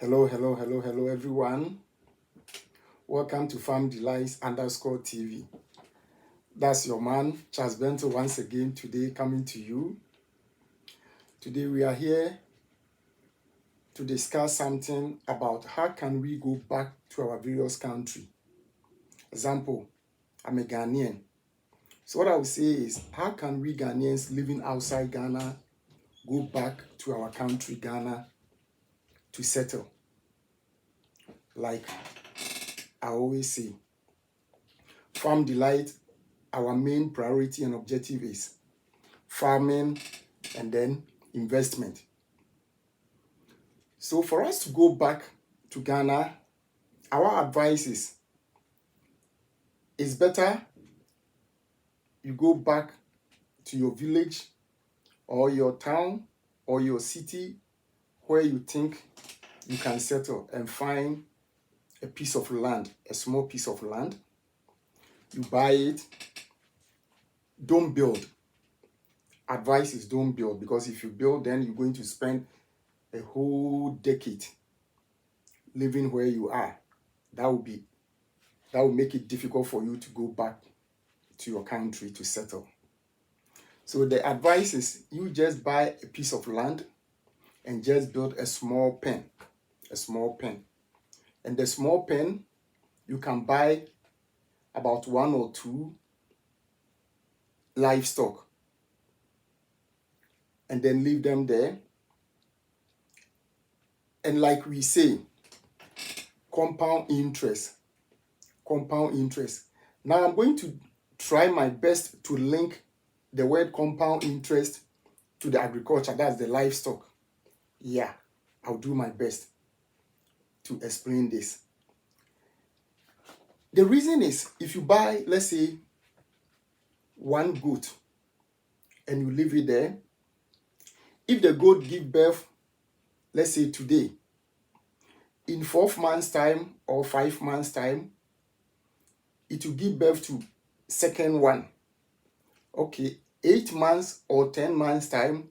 Hello, everyone. Welcome to Farm Delights _TV. That's your man, Charles Bento, once again today coming to you. Today we are here to discuss something about how can we go back to our various country. Example, I'm a Ghanaian. So what I would say is, how can we Ghanaians living outside Ghana go back to our country, Ghana, to settle? Like I always say, Farm Delight, our main priority and objective is farming and then investment. So for us to go back to Ghana, our advice is, it's better you go back to your village or your town or your city where you think you can settle and find a piece of land, a small piece of land. You buy it. Don't build. Advice is don't build, because if you build, then you're going to spend a whole decade living where you are. That will make it difficult for you to go back to your country to settle. So the advice is, you just buy a piece of land and just build a small pen. And the small pen, you can buy about 1 or 2 livestock and then leave them there. And like we say, compound interest. Now I'm going to try my best to link the word compound interest to the agriculture, that's the livestock. Yeah, I'll do my best to explain this. The reason is, if you buy, let's say, 1 goat and you leave it there, if the goat give birth, let's say today, in 4 months time or 5 months time, it will give birth to second one. Okay, 8 months or 10 months time,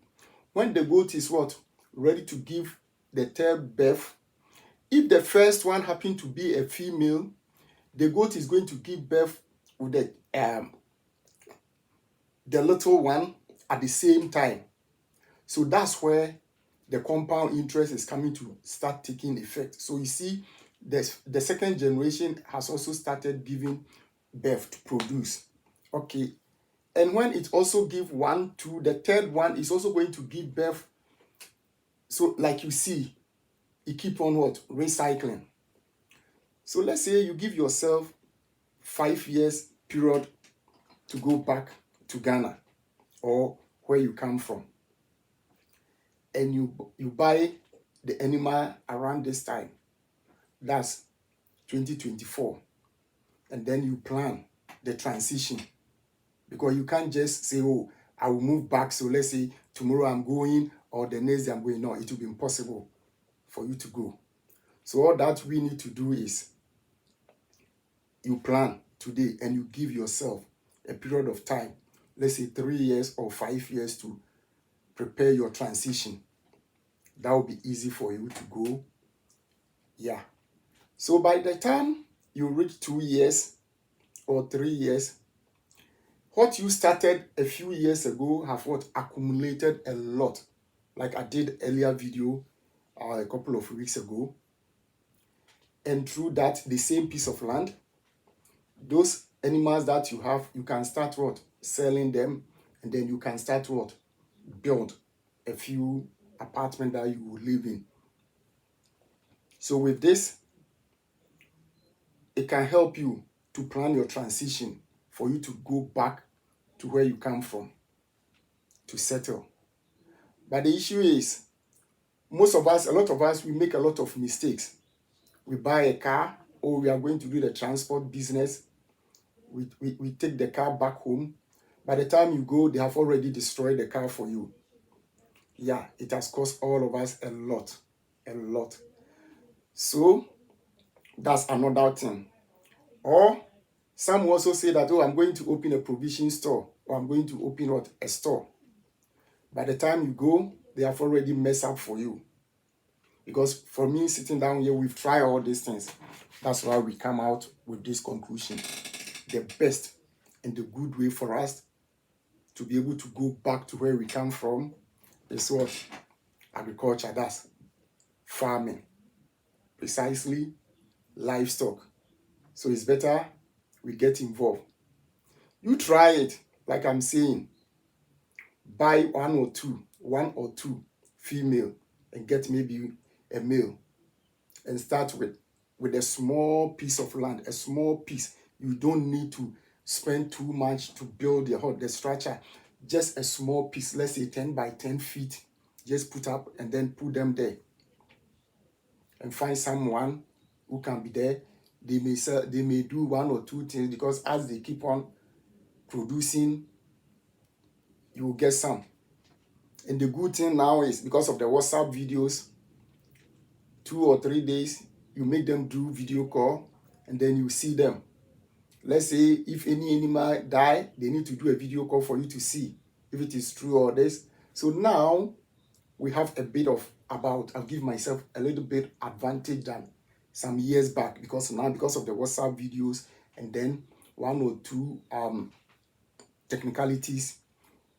when the goat is ready to give the third birth, if the first one happened to be a female, the goat is going to give birth with the little one at the same time. So that's where the compound interest is coming to start taking effect. So you see, the second generation has also started giving birth to produce. Okay, and when it also give 1, 2, the third one is also going to give birth. So like you see, you keep on recycling. So let's say you give yourself 5 years period to go back to Ghana or where you come from, and you buy the animal around this time, that's 2024, and then you plan the transition, because you can't just say, oh, I will move back, so let's say tomorrow I'm going or the next day I'm going. No, it will be impossible for you to go. So all that we need to do is, you plan today and you give yourself a period of time, let's say 3 years or 5 years, to prepare your transition. That will be easy for you to go. Yeah. So by the time you reach 2 years or 3 years, what you started a few years ago have accumulated a lot. Like I did earlier video a couple of weeks ago. And through that, the same piece of land, those animals that you have, you can start selling them, and then you can start build a few apartments that you will live in. So with this, it can help you to plan your transition for you to go back to where you come from to settle. But the issue is, a lot of us, we make a lot of mistakes. We buy a car, or we are going to do the transport business. We take the car back home. By the time you go, they have already destroyed the car for you. Yeah, it has cost all of us a lot. So that's another thing. Or some also say that, oh, I'm going to open a provision store, or I'm going to open a store. By the time you go, they have already messed up for you. Because for me, sitting down here, we've tried all these things. That's why we come out with this conclusion. The best and the good way for us to be able to go back to where we come from is what? Agriculture, that's farming. Precisely, livestock. So it's better we get involved. You try it, like I'm saying. Buy one or two female, and get maybe a male, and start with a small piece of land, a small piece. You don't need to spend too much to build the structure. Just a small piece, let's say 10 by 10 feet. Just put up and then put them there. And find someone who can be there. They may do one or two things, because as they keep on producing, you will get some. And the good thing now is, because of the WhatsApp videos, 2 or 3 days, you make them do video call, and then you see them. Let's say if any animal die, they need to do a video call for you to see if it is true or this. So now we have a bit of I'll give myself a little bit advantage than some years back, because now, because of the WhatsApp videos, and then 1 or 2 technicalities,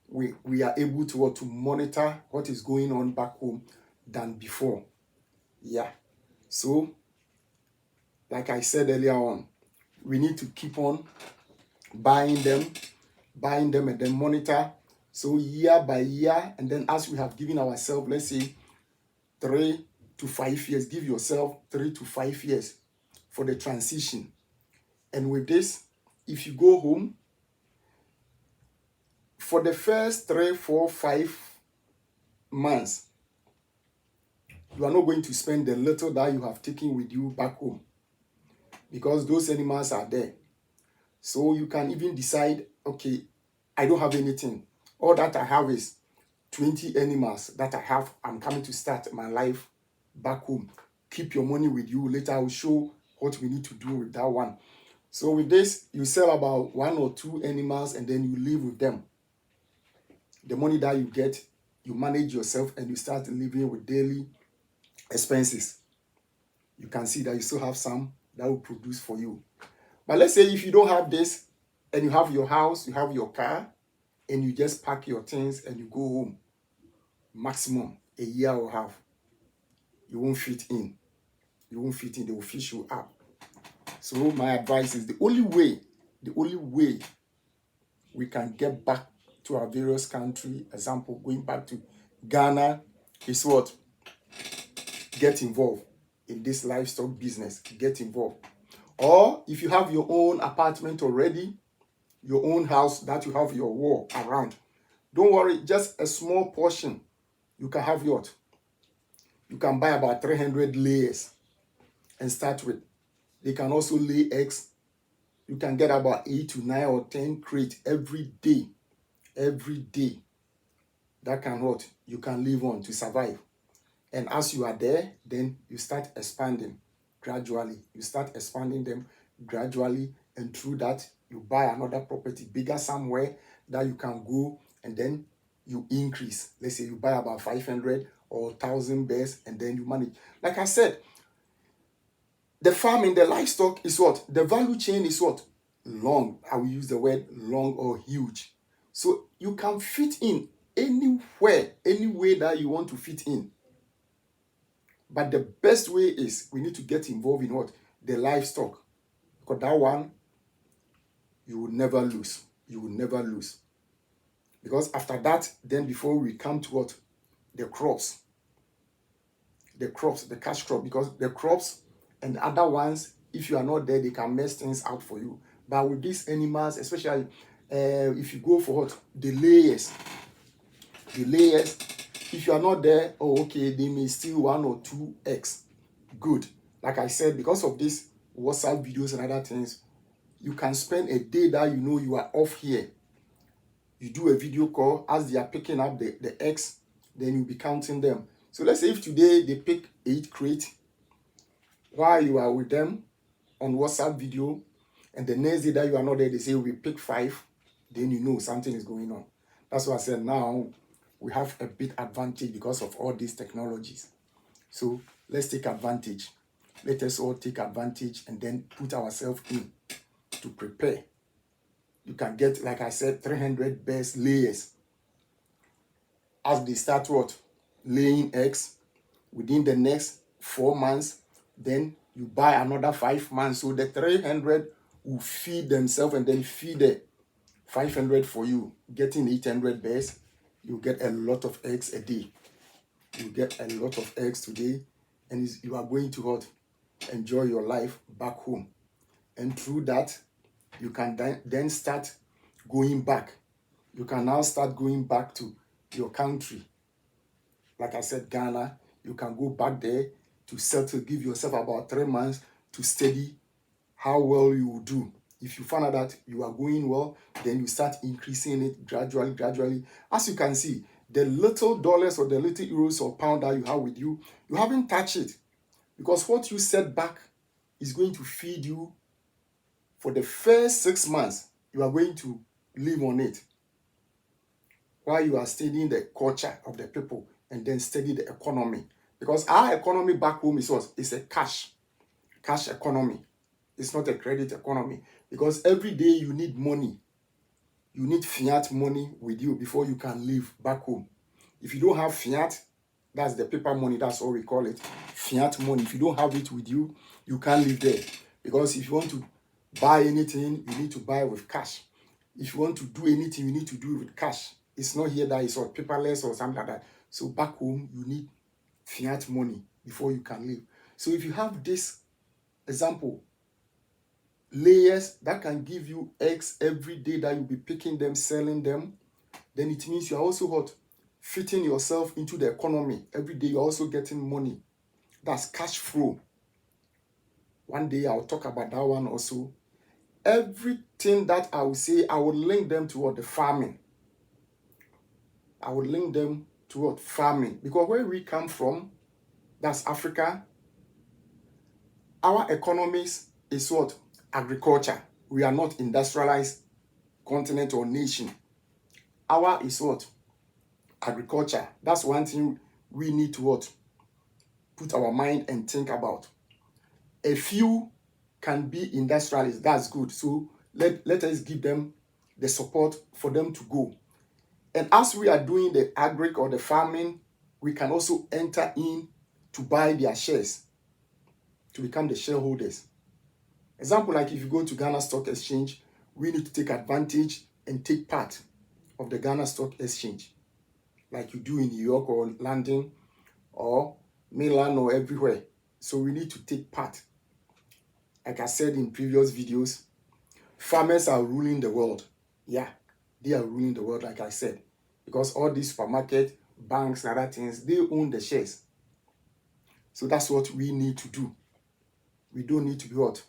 we are able to monitor what is going on back home than before. Yeah. So, like I said earlier on, we need to keep on buying them, and then monitor. So year by year, and then as we have given ourselves, let's say 3 to 5 years, give yourself 3 to 5 years for the transition. And with this, if you go home, for the first 3, 4, 5 months, you are not going to spend the little that you have taken with you back home, because those animals are there. So you can even decide, okay, I don't have anything. All that I have is 20 animals that I have. I'm coming to start my life back home. Keep your money with you. Later, I will show what we need to do with that one. So with this, you sell about 1 or 2 animals, and then you live with them. The money that you get, you manage yourself, and you start living with daily expenses. You can see that you still have some that will produce for you. But let's say if you don't have this, and you have your house, you have your car, and you just pack your things and you go home, maximum a year or half, you won't fit in. They will fish you up. So my advice is, the only way we can get back to our various country, example, going back to Ghana, is what? Get involved in this livestock business. Get involved. Or if you have your own apartment already, your own house that you have your wall around, don't worry, just a small portion. You can have what? You can buy about 300 layers and start with. They can also lay eggs. You can get about 8 to 9 or 10 crates every day. Every day. That can what? You can live on to survive. And as you are there, then you start expanding gradually. You start expanding them gradually, and through that, you buy another property bigger somewhere that you can go, and then you increase. Let's say you buy about 500 or 1,000 bears, and then you manage. Like I said, the farming, the livestock is what? The value chain is what? Long. I will use the word long or huge. So you can fit in anywhere, any way that you want to fit in. But the best way is we need to get involved in what? The livestock. Because that one, you will never lose. You will never lose. Because after that, then before we come to what? The crops. The crops, the cash crop. Because the crops and the other ones, if you are not there, they can mess things out for you. But with these animals, especially if you go for what? The layers, if you are not there, oh, okay, they may steal 1 or 2 eggs. Good. Like I said, because of this WhatsApp videos and other things, you can spend a day that you know you are off here. You do a video call as they are picking up the eggs, then you'll be counting them. So let's say if today they pick 8 crates, while you are with them on WhatsApp video, and the next day that you are not there, they say we pick 5, then you know something is going on. That's why I said now we have a big advantage because of all these technologies. So let's take advantage. Let us all take advantage and then put ourselves in to prepare. You can get, like I said, 300 best layers. As they start what? Laying eggs, within the next 4 months, then you buy another 5 months. So the 300 will feed themselves and then feed the 500 for you. Getting 800 bears, you get a lot of eggs a day. You get a lot of eggs today, and you are going to what? Enjoy your life back home. And through that, you can then start going back. You can now start going back to your country. Like I said, Ghana, you can go back there to settle, give yourself about 3 months to study how well you will do. If you find out that you are going well, then you start increasing it gradually. As you can see, the little dollars or the little euros or pound that you have with you, you haven't touched it. Because what you set back is going to feed you for the first 6 months. You are going to live on it while you are studying the culture of the people and then study the economy. Because our economy back home is what? It's a cash economy. It's not a credit economy. Because every day you need money. You need fiat money with you before you can live back home. If you don't have fiat, that's the paper money, that's all we call it, fiat money. If you don't have it with you, you can't live there. Because if you want to buy anything, you need to buy with cash. If you want to do anything, you need to do it with cash. It's not here that it's all paperless or something like that. So back home, you need fiat money before you can live. So if you have this example, layers that can give you eggs every day that you'll be picking them, selling them, then it means you're also what? Fitting yourself into the economy. Every day you're also getting money. That's cash flow. One day I'll talk about that one also. Everything that I will say, I will link them to what? The farming. I will link them to what? Farming. Because where we come from, that's Africa, our economies is what? Agriculture. We are not industrialized continent or nation. Our is what? Agriculture. That's one thing we need to what? Put our mind and think about. A few can be industrialists. That's good. So let us give them the support for them to go. And as we are doing the agric or the farming, we can also enter in to buy their shares, to become the shareholders. Example, like if you go to Ghana Stock Exchange, we need to take advantage and take part of the Ghana Stock Exchange, like you do in New York or London or Milan or everywhere. So we need to take part. Like I said in previous videos, farmers are ruling the world. Yeah, they are ruling the world, like I said. Because all these supermarket, banks, and other things, they own the shares. So that's what we need to do. We don't need to be what?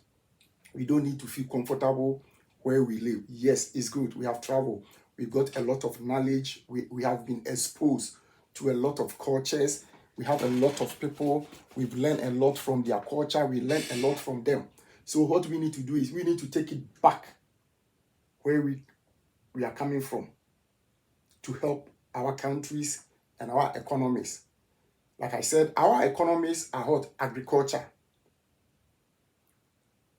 We don't need to feel comfortable where we live. Yes, it's good. We have traveled. We've got a lot of knowledge. We have been exposed to a lot of cultures. We have a lot of people. We've learned a lot from their culture. We learn a lot from them. So what we need to do is we need to take it back where we are coming from to help our countries and our economies. Like I said, our economies are what? Agriculture.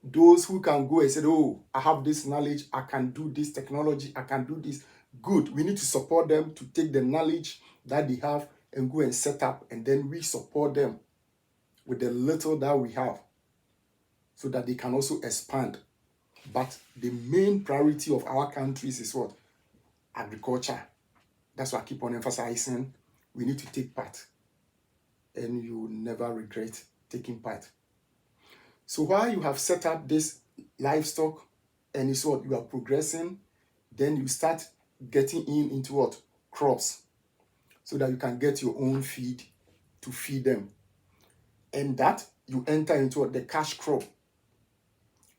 Those who can go and say, oh, I have this knowledge, I can do this technology, I can do this. Good. We need to support them to take the knowledge that they have and go and set up, and then we support them with the little that we have so that they can also expand. But the main priority of our countries is what? Agriculture. That's why I keep on emphasizing we need to take part. And you will never regret taking part. So while you have set up this livestock and it's what you are progressing, then you start getting into what? Crops. So that you can get your own feed to feed them. And that you enter into what? The cash crop.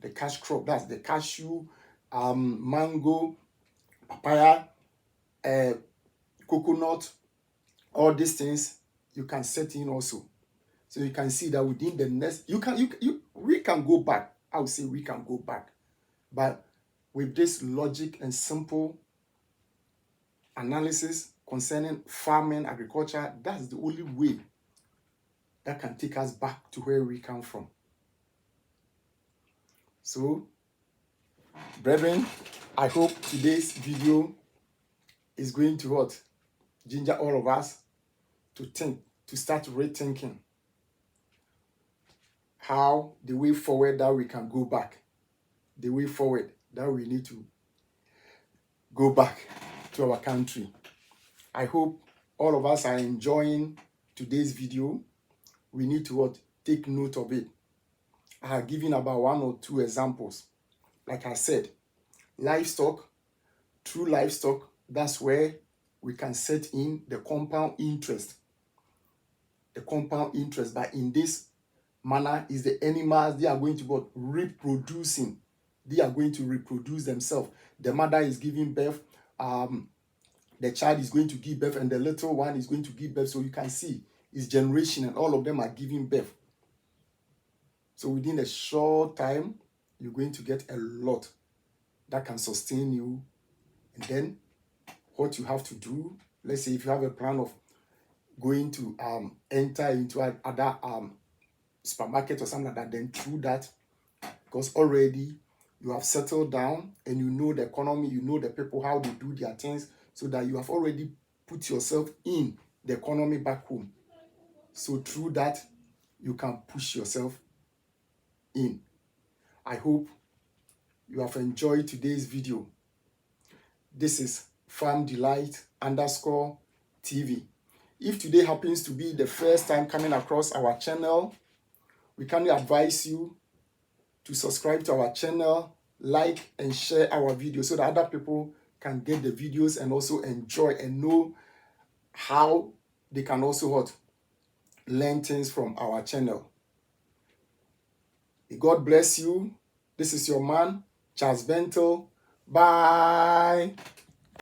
The cash crop, that's the cashew, mango, papaya, coconut, all these things you can set in also. So you can see that within the next, we can go back. I would say we can go back. But with this logic and simple analysis concerning farming, agriculture, that's the only way that can take us back to where we come from. So, brethren, I hope today's video is going to what? Ginger all of us to think, to start rethinking how the way forward that we can go back, the way forward that we need to go back to our country. I hope all of us are enjoying today's video. We need to what? Take note of it. I have given about 1 or 2 examples. Like I said, livestock, through livestock, that's where we can set in the compound interest. The compound interest, but in this manner is the animals, they are going to be reproducing. They are going to reproduce themselves. The mother is giving birth, the child is going to give birth, and the little one is going to give birth. So you can see it's generation, and all of them are giving birth. So within a short time, you're going to get a lot that can sustain you. And then what you have to do, let's say if you have a plan of going to enter into other supermarket or something like that, then through that, because already you have settled down and you know the economy, you know the people, how they do their things, so that you have already put yourself in the economy back home. So through that, you can push yourself in. I hope you have enjoyed today's video. This is Farm Delight _TV. If today happens to be the first time coming across our channel, we kindly advise you to subscribe to our channel, like and share our videos so that other people can get the videos and also enjoy and know how they can also learn things from our channel. May God bless you. This is your man, Charles Bentel. Bye.